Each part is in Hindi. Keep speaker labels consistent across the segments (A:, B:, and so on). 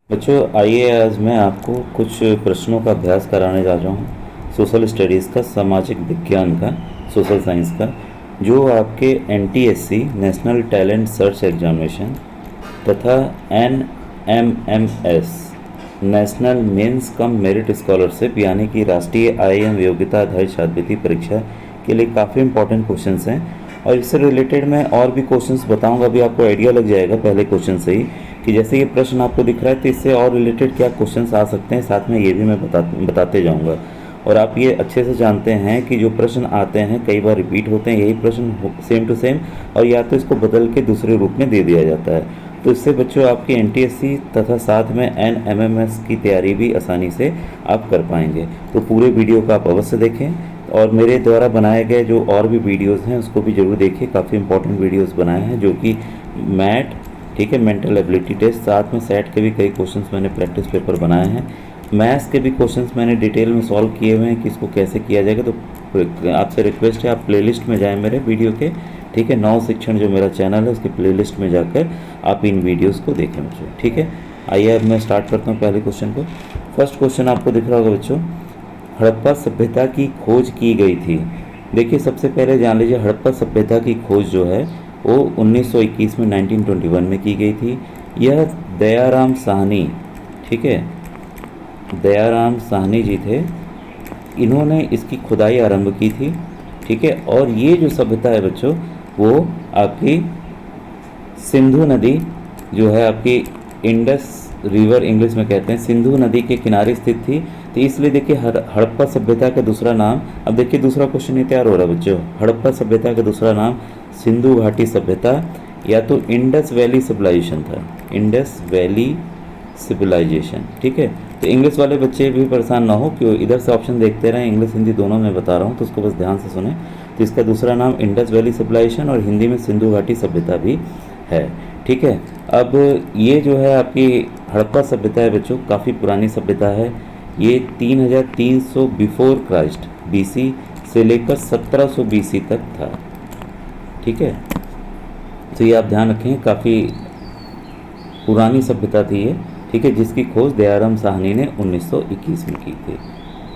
A: बच्चों आइए आज मैं आपको कुछ प्रश्नों का अभ्यास कराने जा रहा हूँ सोशल स्टडीज़ का, सामाजिक विज्ञान का, सोशल साइंस का, जो आपके NTSC national talent search examination तथा NMMS national means cum merit scholarship यानी कि राष्ट्रीय आईएएम योग्यता आधारित छात्रवृत्ति परीक्षा के लिए काफ़ी इंपॉर्टेंट क्वेश्चंस हैं। और इससे रिलेटेड मैं और भी क्वेश्चंस बताऊंगा, अभी आपको आइडिया लग जाएगा पहले क्वेश्चन से ही कि जैसे ये प्रश्न आपको दिख रहा है तो इससे और रिलेटेड क्या क्वेश्चंस आ सकते हैं, साथ में ये भी मैं बताते जाऊंगा। और आप ये अच्छे से जानते हैं कि जो प्रश्न आते हैं कई बार रिपीट होते हैं, यही प्रश्न सेम टू सेम, और या तो इसको बदल के दूसरे रूप में दे दिया जाता है। तो इससे बच्चों आपकी एनटीएससी तथा साथ में एनएमएमएस की तैयारी भी आसानी से आप कर पाएंगे। तो पूरे वीडियो को आप अवश्य देखें और मेरे द्वारा बनाए गए जो और भी वीडियोस हैं उसको भी ज़रूर देखिए। काफ़ी इंपॉर्टेंट वीडियोस बनाए हैं जो कि मैट, ठीक है, मेंटल एबिलिटी टेस्ट, साथ में सेट के भी कई क्वेश्चंस मैंने प्रैक्टिस पेपर बनाए हैं। मैथ्स के भी क्वेश्चंस मैंने डिटेल में सॉल्व किए हुए हैं कि इसको कैसे किया जाएगा। तो आपसे रिक्वेस्ट है आप प्लेलिस्ट में जाएं मेरे वीडियो के, ठीक है, नव शिक्षण जो मेरा चैनल है उसकी प्लेलिस्ट में जाकर आप इन वीडियोज़ को देखें बच्चों, ठीक है। आइए अब मैं स्टार्ट करता हूँ पहले क्वेश्चन को। फर्स्ट क्वेश्चन आपको दिख रहा होगा बच्चों, हड़प्पा सभ्यता की खोज की गई थी। देखिए सबसे पहले जान लीजिए हड़प्पा सभ्यता की खोज जो है वो 1921 में 1921 में की गई थी। यह दयाराम साहनी, ठीक है, दयाराम साहनी जी थे, इन्होंने इसकी खुदाई आरंभ की थी, ठीक है। और ये जो सभ्यता है बच्चों वो आपकी सिंधु नदी जो है आपकी इंडस रिवर इंग्लिश में कहते हैं, सिंधु नदी के किनारे स्थित थी। तो इसलिए देखिए हड़प्पा सभ्यता का दूसरा नाम, अब देखिए दूसरा क्वेश्चन ये तैयार हो रहा है बच्चों, हड़प्पा सभ्यता का दूसरा नाम सिंधु घाटी सभ्यता या तो इंडस वैली सिविलाइजेशन था, इंडस वैली सिविलाइजेशन, ठीक है। तो इंग्लिश वाले बच्चे भी परेशान ना हो कि इधर से ऑप्शन देखते रहें, इंग्लिश हिंदी दोनों में बता रहा हूँ तो उसको बस ध्यान से सुने। तो इसका दूसरा नाम इंडस वैली सिविलाइजेशन और हिंदी में सिंधु घाटी सभ्यता भी है, ठीक है। अब ये जो है आपकी हड़प्पा सभ्यता है बच्चों, काफ़ी पुरानी सभ्यता है। ये 3300 बिफोर क्राइस्ट बीसी से लेकर 1700 बीसी तक था, ठीक है। तो ये आप ध्यान रखें, काफ़ी पुरानी सभ्यता थी ये, ठीक है, जिसकी खोज दयाराम साहनी ने 1921 में की थी,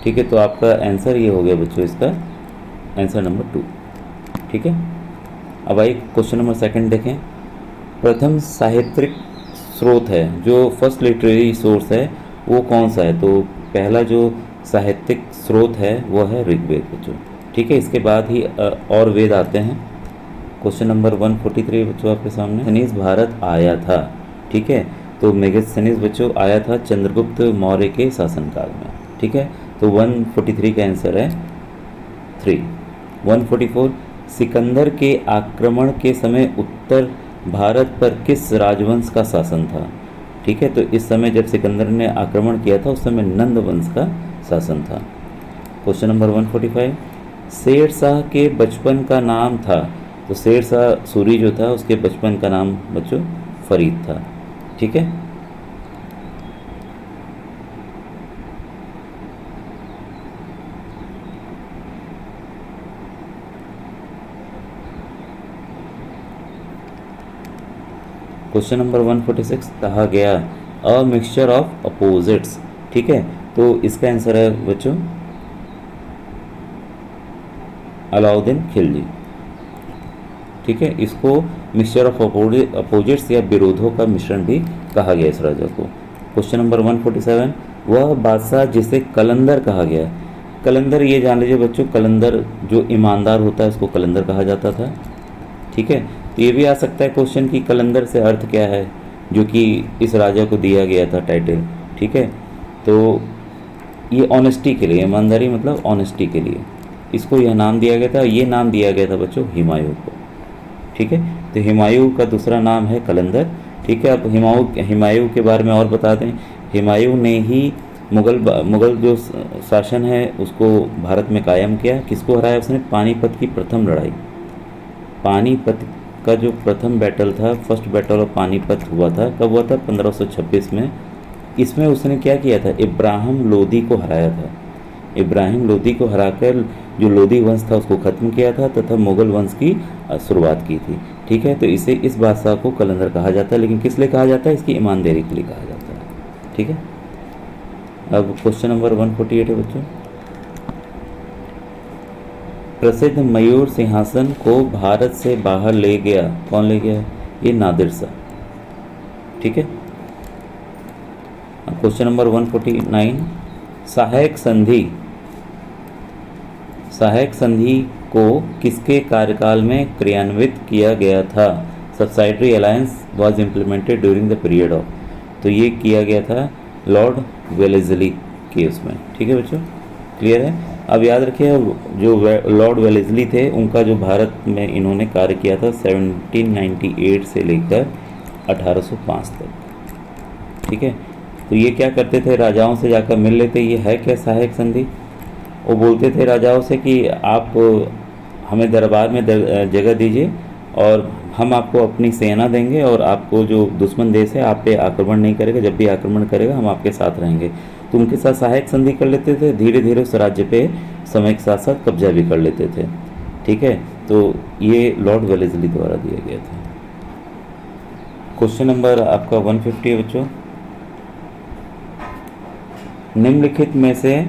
A: ठीक है। तो आपका आंसर ये हो गया बच्चों, इसका आंसर नंबर 2, ठीक है। अब आइए क्वेश्चन नंबर सेकंड देखें। प्रथम साहित्यिक स्रोत है, जो फर्स्ट लिटरेरी सोर्स है वो कौन सा है? तो पहला जो साहित्यिक स्रोत है वो है ऋग्वेद बच्चों, ठीक है। इसके बाद ही और वेद आते हैं। क्वेश्चन नंबर 143 बच्चों आपके सामने, मेगस्थनीज भारत आया था, ठीक है। तो मेगस्थनीज बच्चों आया था चंद्रगुप्त मौर्य के शासनकाल में, ठीक है। तो 143 का आंसर है 3। 144, सिकंदर के आक्रमण के समय उत्तर भारत पर किस राजवंश का शासन था? ठीक है, तो इस समय जब सिकंदर ने आक्रमण किया था उस समय नंद वंश का शासन था। क्वेश्चन नंबर 145, शेर शाह के बचपन का नाम था, तो शेर शाह सूरी जो था उसके बचपन का नाम बच्चों फरीद था, ठीक है। क्वेश्चन नंबर 146, कहा गया अ मिक्सचर ऑफ अपोजिट्स, ठीक है। तो इसका आंसर है बच्चों अलाउद्दीन खिलजी, ठीक है। इसको मिक्सचर ऑफ अपोजिट्स या विरोधों का मिश्रण भी कहा गया इस राजा को। क्वेश्चन नंबर 147, वह बादशाह जिसे कलंदर कहा गया। कलंदर ये जान लीजिए बच्चों, कलंदर जो ईमानदार होता है उसको कलंदर कहा जाता था, ठीक है। तो ये भी आ सकता है क्वेश्चन कि कलंदर से अर्थ क्या है, जो कि इस राजा को दिया गया था टाइटल, ठीक है। तो ये ऑनेस्टी के लिए, ईमानदारी मतलब ऑनेस्टी के लिए इसको यह नाम दिया गया था। ये नाम दिया गया था बच्चों हुमायूं को, ठीक है। तो हुमायूं का दूसरा नाम है कलंदर, ठीक है। अब हुमायूं के बारे में और बता दें, हुमायूं ने ही मुगल जो शासन है उसको भारत में कायम किया। किसको हराया उसने? पानीपत की प्रथम लड़ाई, पानीपत का जो प्रथम बैटल था, फर्स्ट बैटल ऑफ पानीपत हुआ था, कब हुआ था? 1526 में। इसमें उसने क्या किया था? इब्राहिम लोदी को हराया था। इब्राहिम लोदी को हराकर जो लोदी वंश था उसको ख़त्म किया था तथा मुगल वंश की शुरुआत की थी, ठीक है। तो इसे इस बादशाह को कलंदर कहा जाता है, लेकिन किस लिए कहा जाता है? इसकी ईमानदारी के लिए कहा जाता है, ठीक है। अब क्वेश्चन नंबर 148 है बच्चों, प्रसिद्ध मयूर सिंहासन को भारत से बाहर ले गया, कौन ले गया? ये नादिर शाह, ठीक है। अब क्वेश्चन नंबर 149, सहायक संधि, सहायक संधि को किसके कार्यकाल में क्रियान्वित किया गया था? Subsidiary alliance was implemented during the period of, तो ये किया गया था लॉर्ड वेलेस्ली के उसमें, ठीक है बच्चों, क्लियर है। अब याद रखिए जो लॉर्ड वेलेस्ली थे उनका जो भारत में इन्होंने कार्य किया था 1798 से लेकर 1805 तक, ठीक है। तो ये क्या करते थे, राजाओं से जाकर मिल लेते, ये है क्या सहायक संधि। वो बोलते थे राजाओं से कि आप हमें दरबार में जगह दीजिए और हम आपको अपनी सेना देंगे और आपको जो दुश्मन देश है आप पे आक्रमण नहीं करेगा, जब भी आक्रमण करेगा हम आपके साथ रहेंगे। तो उनके साथ सहायक संधि कर लेते थे, धीरे धीरे उस राज्य पे समय के साथ साथ कब्जा भी कर लेते थे, ठीक है। तो ये लॉर्ड वेलेस्ली द्वारा दिया गया था। क्वेश्चन नंबर आपका 150 है बच्चों, निम्नलिखित में से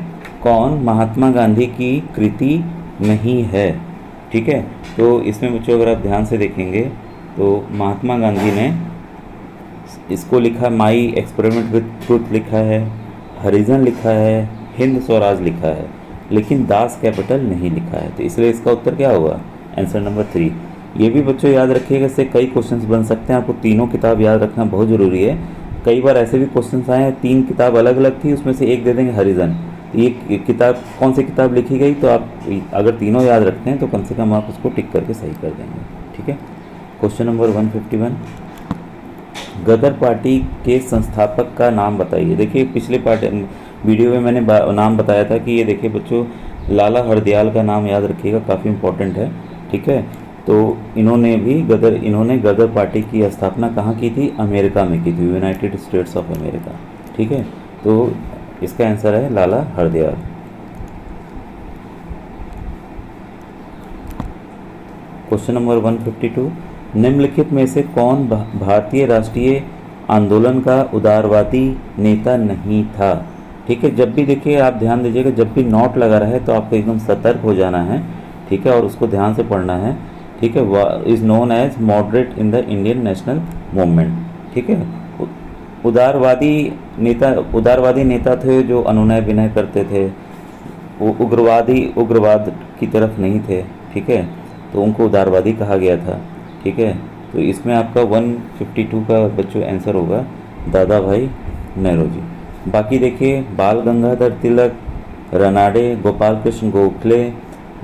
A: कौन महात्मा गांधी की कृति नहीं है, ठीक है। तो इसमें बच्चों अगर आप ध्यान से देखेंगे तो महात्मा गांधी ने इसको लिखा, माई एक्सपेरिमेंट विद ट्रुथ लिखा है, हरिजन लिखा है, हिंद स्वराज लिखा है, लेकिन दास कैपिटल नहीं लिखा है। तो इसलिए इसका उत्तर क्या होगा? Answer number 3। ये भी बच्चों याद रखिएगा, इससे कई क्वेश्चंस बन सकते हैं, आपको तीनों किताब याद रखना बहुत ज़रूरी है। कई बार ऐसे भी क्वेश्चंस आए हैं 3 किताब अलग अलग थी, उसमें से एक दे देंगे हरिजन, ये किताब कौन सी किताब लिखी गई, तो आप अगर तीनों याद रखते हैं तो कम से कम आप उसको टिक करके सही कर देंगे, ठीक है। क्वेश्चन नंबर 151, गदर पार्टी के संस्थापक का नाम बताइए। देखिए पिछले वीडियो में मैंने नाम बताया था कि ये देखिए बच्चों लाला हरदयाल का नाम याद रखिएगा, काफ़ी इम्पोर्टेंट है, ठीक है। तो इन्होंने गदर पार्टी की स्थापना कहाँ की थी? अमेरिका में की थी, यूनाइटेड स्टेट्स ऑफ अमेरिका, ठीक है। तो इसका आंसर है लाला हरदयाल। क्वेश्चन नंबर 152, निम्नलिखित में से कौन भारतीय राष्ट्रीय आंदोलन का उदारवादी नेता नहीं था, ठीक है। जब भी देखिए आप ध्यान दीजिएगा, जब भी नोट लगा रहा है तो आपको एकदम सतर्क हो जाना है, ठीक है, और उसको ध्यान से पढ़ना है, ठीक है। Is known as moderate in the Indian national movement, ठीक है। उदारवादी नेता थे जो अनुनय विनय करते थे, वो उग्रवाद की तरफ नहीं थे, ठीक है, तो उनको उदारवादी कहा गया था, ठीक है। तो इसमें आपका 152 का बच्चों आंसर होगा दादा भाई नेहरू जी। बाकी देखिए बाल गंगाधर तिलक, रनाडे, गोपाल कृष्ण गोखले,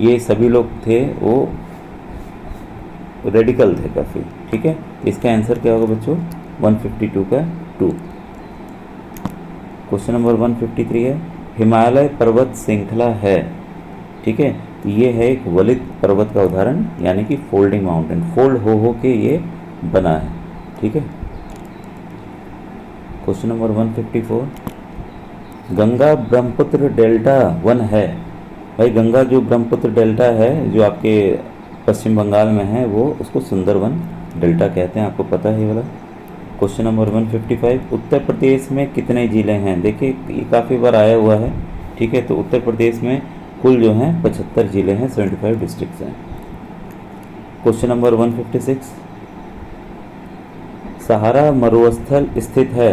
A: ये सभी लोग थे वो रेडिकल थे काफ़ी, ठीक है। इसका आंसर क्या होगा बच्चों? 152 का 2। क्वेश्चन नंबर 153 है, हिमालय पर्वत श्रृंखला है, ठीक है, तो ये है एक वलित पर्वत का उदाहरण, यानी कि फोल्डिंग माउंटेन, फोल्ड हो के ये बना है, ठीक है। Question number 154, Ganga Brahmaputra delta one है। भाई गंगा जो ब्रह्मपुत्र डेल्टा है जो आपके पश्चिम बंगाल में है वो उसको सुंदरवन डेल्टा कहते हैं, आपको पता है ये वाला। क्वेश्चन नंबर 155, उत्तर प्रदेश में कितने ज़िले हैं? देखिए ये काफ़ी बार आया हुआ है, ठीक है। तो उत्तर प्रदेश में कुल जो हैं 75 ज़िले हैं, 75 डिस्ट्रिक्ट्स हैं। क्वेश्चन नंबर 156, सहारा मरुस्थल स्थित है।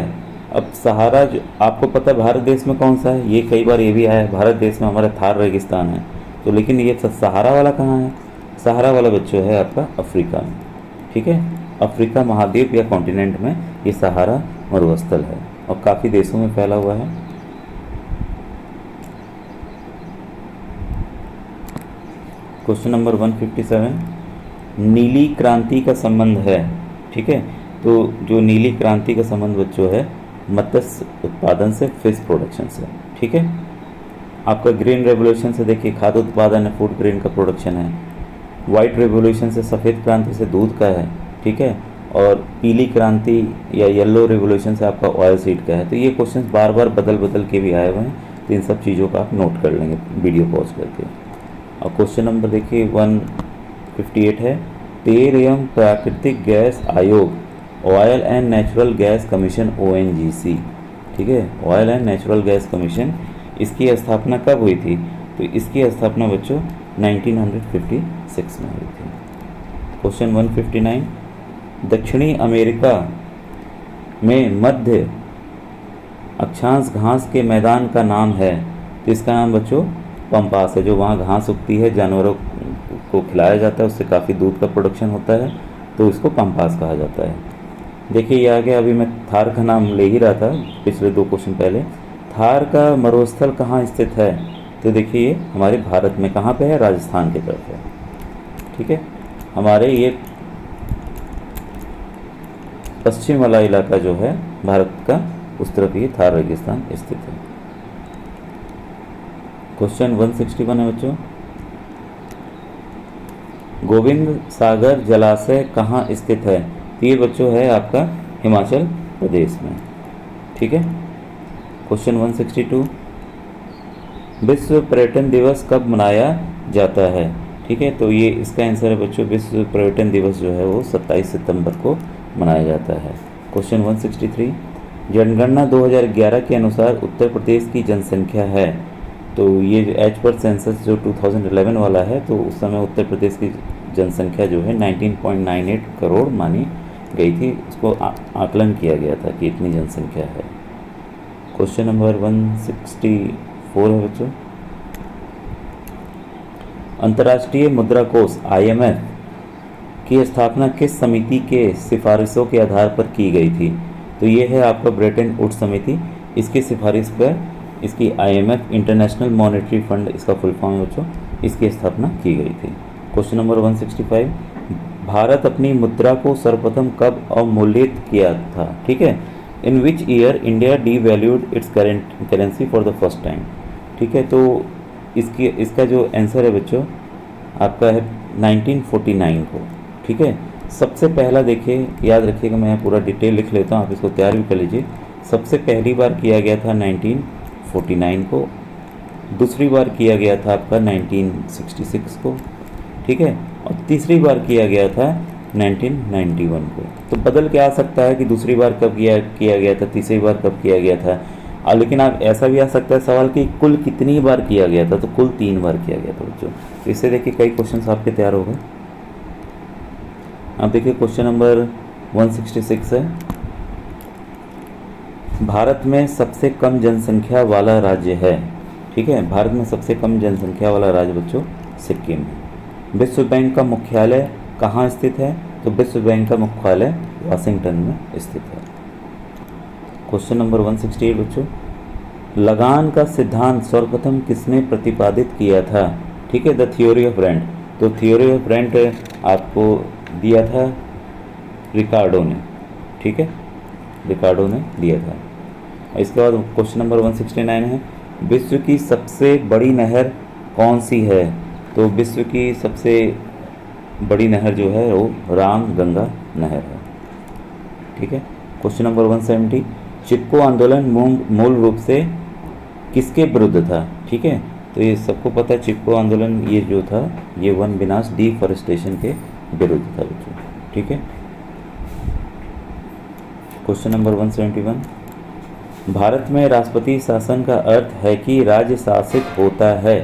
A: अब सहारा जो आपको पता है भारत देश में कौन सा है, ये कई बार ये भी आया है, भारत देश में हमारा थार रेगिस्तान है, तो लेकिन ये सहारा वाला कहाँ है? सहारा वाला बच्चों है आपका अफ्रीका में, ठीक है। अफ्रीका महाद्वीप या कॉन्टिनेंट में ये सहारा मरुस्थल है और काफ़ी देशों में फैला हुआ है। क्वेश्चन नंबर 157, नीली क्रांति का संबंध है, ठीक है। तो जो नीली क्रांति का संबंध बच्चों है मत्स्य उत्पादन से, फिश प्रोडक्शन से, ठीक है। आपका ग्रीन रेवोल्यूशन से देखिए खाद्य उत्पादन है, फूड ग्रेन का प्रोडक्शन है। वाइट रेवोल्यूशन से, सफ़ेद क्रांति से दूध का है, ठीक है। और पीली क्रांति या येलो रेवोल्यूशन से आपका ऑयल सीड का है। तो ये क्वेश्चन बार बार बदल के भी आए हुए हैं, तो इन सब चीज़ों का आप नोट कर लेंगे वीडियो पॉज करके। और क्वेश्चन नंबर देखिए 158 है, तेल एवं प्राकृतिक गैस आयोग, oil and natural gas commission ONGC, ठीक है, oil and natural gas commission, इसकी स्थापना कब हुई थी? तो इसकी स्थापना बच्चों 1956 में हुई थी। क्वेश्चन 159, दक्षिणी अमेरिका में मध्य अक्षांश घास के मैदान का नाम है, तो इसका नाम बच्चों पंपास है। जो वहाँ घास उगती है, जानवरों को खिलाया जाता है, उससे काफ़ी दूध का प्रोडक्शन होता है, तो इसको पंपास कहा जाता है। देखिए ये आ गया, अभी मैं थार का नाम ले ही रहा था पिछले 2 क्वेश्चन पहले। थार का मरुस्थल कहाँ स्थित है? तो देखिए ये हमारे भारत में कहाँ पे है? राजस्थान की तरफ है। ठीक है, हमारे ये पश्चिम वाला इलाका जो है भारत का, उस तरफ ये थार रेगिस्तान स्थित है। क्वेश्चन 161 है बच्चों, गोविंद सागर जलाशय कहाँ स्थित है? तो ये बच्चों है आपका हिमाचल प्रदेश में। ठीक है, क्वेश्चन 162, विश्व पर्यटन दिवस कब मनाया जाता है? ठीक है, तो ये इसका आंसर है बच्चों, विश्व पर्यटन दिवस जो है वो 27 सितंबर को मनाया जाता है। क्वेश्चन 163, जनगणना 2011 के अनुसार उत्तर प्रदेश की जनसंख्या है, तो ये एज पर सेंसस जो 2011 वाला है, तो उस समय उत्तर प्रदेश की जनसंख्या जो है 19.98 करोड़ मानी गई थी। उसको आकलन किया गया था कि इतनी जनसंख्या है। क्वेश्चन नंबर 164 है बच्चों, अंतर्राष्ट्रीय मुद्रा कोष IMF की स्थापना किस समिति के सिफारिशों के आधार पर की गई थी? तो ये है आपका ब्रेटन वुड्स समिति, इसकी सिफारिश पर इसकी IMF इंटरनेशनल मॉनेटरी फंड इसका फुल फॉर्म है बच्चों, इसकी स्थापना की गई थी। क्वेश्चन नंबर 165, भारत अपनी मुद्रा को सर्वप्रथम कब अवमूल्यित किया था? ठीक है, in which year India devalued its currency for the first time? ठीक है, तो इसका जो आंसर है बच्चों आपका है 1949 को। ठीक है, सबसे पहला देखिए, याद रखिएगा, मैं पूरा डिटेल लिख लेता हूँ, आप इसको तैयार भी कर लीजिए। सबसे पहली बार किया गया था 1949 को, दूसरी बार किया गया था आपका 1966 को, ठीक है, और तीसरी बार किया गया था 1991 को। तो बदल के आ सकता है कि दूसरी बार कब किया गया था, तीसरी बार कब किया गया था, लेकिन आप ऐसा भी आ सकता है सवाल कि कुल कितनी बार किया गया था, तो कुल 3 बार किया गया था बच्चों। तो इससे देखिए कई क्वेश्चंस आपके तैयार हो गए। अब देखिए क्वेश्चन नंबर 166 है, भारत में सबसे कम जनसंख्या वाला राज्य है। ठीक है, भारत में सबसे कम जनसंख्या वाला राज्य बच्चों सिक्किम है। विश्व बैंक का मुख्यालय कहाँ स्थित है? तो विश्व बैंक का मुख्यालय वाशिंगटन में स्थित है। क्वेश्चन नंबर 168 बच्चों, लगान का सिद्धांत सर्वप्रथम किसने प्रतिपादित किया था? ठीक है, द थ्योरी ऑफ रेंट। तो थ्योरी ऑफ रेंट आपको दिया था रिकार्डो ने। ठीक है, रिकार्डो ने दिया था। इसके बाद क्वेश्चन नंबर 169 है, विश्व की सबसे बड़ी नहर कौन सी है? तो विश्व की सबसे बड़ी नहर जो है वो राम गंगा नहर है। ठीक है, क्वेश्चन नंबर 170, चिपको आंदोलन मूल रूप से किसके विरुद्ध था? ठीक है, तो ये सबको पता है, चिपको आंदोलन ये जो था ये वन विनाश डिफॉरेस्टेशन के विरुद्ध था बच्चों। ठीक है, क्वेश्चन नंबर 171, भारत में राष्ट्रपति शासन का अर्थ है कि राज्य शासित होता है।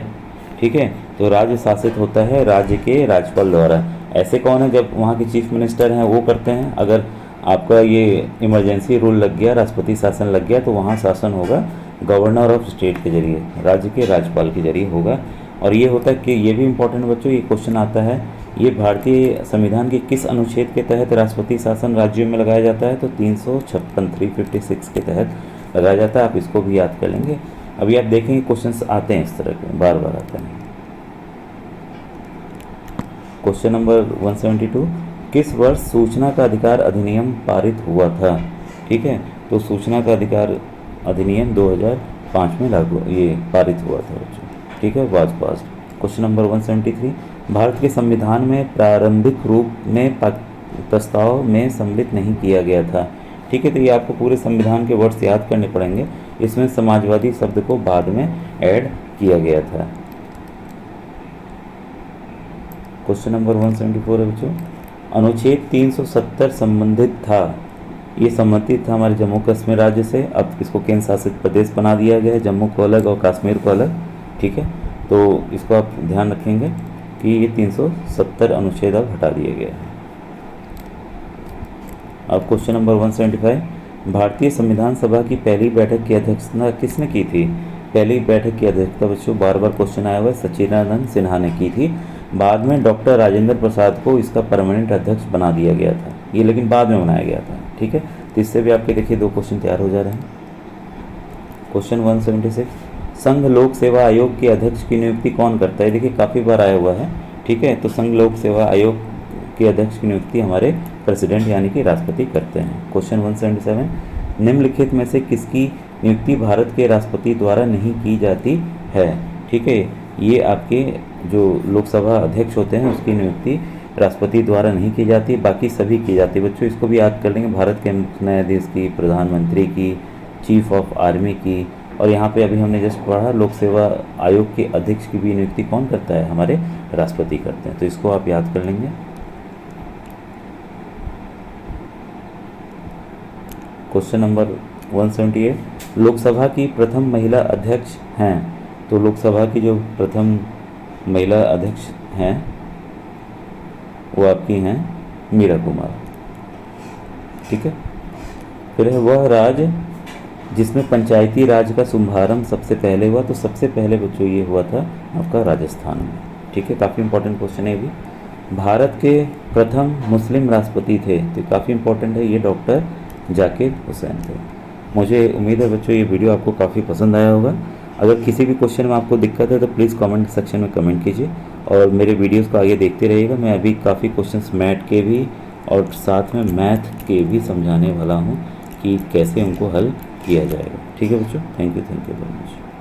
A: ठीक है, तो राज्य शासित होता है राज्य के राज्यपाल द्वारा। ऐसे कौन है? जब वहाँ के चीफ मिनिस्टर हैं वो करते हैं। अगर आपका ये इमरजेंसी रूल लग गया, राष्ट्रपति शासन लग गया, तो वहाँ शासन होगा गवर्नर ऑफ स्टेट के जरिए, राज्य के राज्यपाल के जरिए होगा। और ये होता है कि ये भी इम्पोर्टेंट बच्चों, ये क्वेश्चन आता है, ये भारतीय संविधान के किस अनुच्छेद के तहत राष्ट्रपति शासन राज्यों में लगाया जाता है? तो 356 के तहत लगाया जाता है। आप इसको भी याद कर लेंगे। अभी आप देखेंगे क्वेश्चंस आते हैं इस तरह के, बार बार आते हैं। क्वेश्चन नंबर 172, किस वर्ष सूचना का अधिकार अधिनियम पारित हुआ था? ठीक है, तो सूचना का अधिकार अधिनियम 2005 में लागू ये पारित हुआ था बच्चों। ठीक है, was pass. Question number 173, Bharat के संविधान में प्रारंभिक रूप में प्रस्ताव में सम्मिलित नहीं किया गया था। ठीक है, तो ये आपको पूरे संविधान के वर्ड्स याद करने पड़ेंगे। इसमें समाजवादी शब्द को बाद में ऐड किया गया था। क्वेश्चन नंबर 174 है बच्चों, अनुच्छेद 370 संबंधित था ये संबंधित था हमारे जम्मू कश्मीर राज्य से। अब इसको केंद्र शासित प्रदेश बना दिया गया है, जम्मू को अलग और कश्मीर को अलग। ठीक है, तो इसको आप ध्यान रखेंगे कि ये 370 अनुच्छेद अब हटा दिए गए हैं। अब क्वेश्चन नंबर 175, भारतीय संविधान सभा की पहली बैठक की अध्यक्षता किसने की थी? पहली बैठक की अध्यक्षता बच्चों बार बार क्वेश्चन आया हुआ है, सच्चिदानंद सिन्हा ने की थी। बाद में डॉक्टर राजेंद्र प्रसाद को इसका परमानेंट अध्यक्ष बना दिया गया था, ये लेकिन बाद में बनाया गया था। ठीक है, तो इससे भी आपके देखिए 2 क्वेश्चन तैयार हो जा रहे हैं। क्वेश्चन 176, संघ लोक सेवा आयोग के अध्यक्ष की नियुक्ति कौन करता है? देखिए काफ़ी बार आया हुआ है। ठीक है, तो संघ लोक सेवा आयोग के अध्यक्ष की नियुक्ति हमारे प्रेसिडेंट यानी कि राष्ट्रपति करते हैं। क्वेश्चन 177, निम्नलिखित में से किसकी नियुक्ति भारत के राष्ट्रपति द्वारा नहीं की जाती है? ठीक है, ये आपके जो लोकसभा अध्यक्ष होते हैं उसकी नियुक्ति राष्ट्रपति द्वारा नहीं की जाती, बाकी सभी की जाती है। बच्चों इसको भी याद कर लेंगे, भारत के मुख्य न्यायाधीश की, प्रधानमंत्री की, चीफ ऑफ आर्मी की, और यहाँ पे अभी हमने जस्ट पढ़ा लोक सेवा आयोग के अध्यक्ष की भी नियुक्ति कौन करता है? हमारे राष्ट्रपति करते हैं। तो इसको आप याद कर लेंगे। क्वेश्चन नंबर 178, लोकसभा की प्रथम महिला अध्यक्ष हैं? तो लोकसभा की जो प्रथम महिला अध्यक्ष हैं वो आपकी हैं मीरा कुमार। ठीक है, फिर है वह राज्य जिसमें पंचायती राज का शुभारंभ सबसे पहले हुआ? तो सबसे पहले बच्चों ये हुआ था आपका राजस्थान में। ठीक है, काफ़ी इंपॉर्टेंट क्वेश्चन है ये भी। भारत के प्रथम मुस्लिम राष्ट्रपति थे, तो काफ़ी इंपॉर्टेंट है, ये डॉक्टर जाकिर हुसैन थे। मुझे उम्मीद है बच्चों ये वीडियो आपको काफ़ी पसंद आया होगा। अगर किसी भी क्वेश्चन में आपको दिक्कत है तो प्लीज़ कमेंट सेक्शन में कमेंट कीजिए और मेरे वीडियोस को आगे देखते रहिएगा। मैं अभी काफ़ी क्वेश्चंस मैथ के भी और साथ में मैथ के भी समझाने वाला हूँ कि कैसे उनको हल किया जाएगा। ठीक है बच्चों, थैंक यू वेरी मच।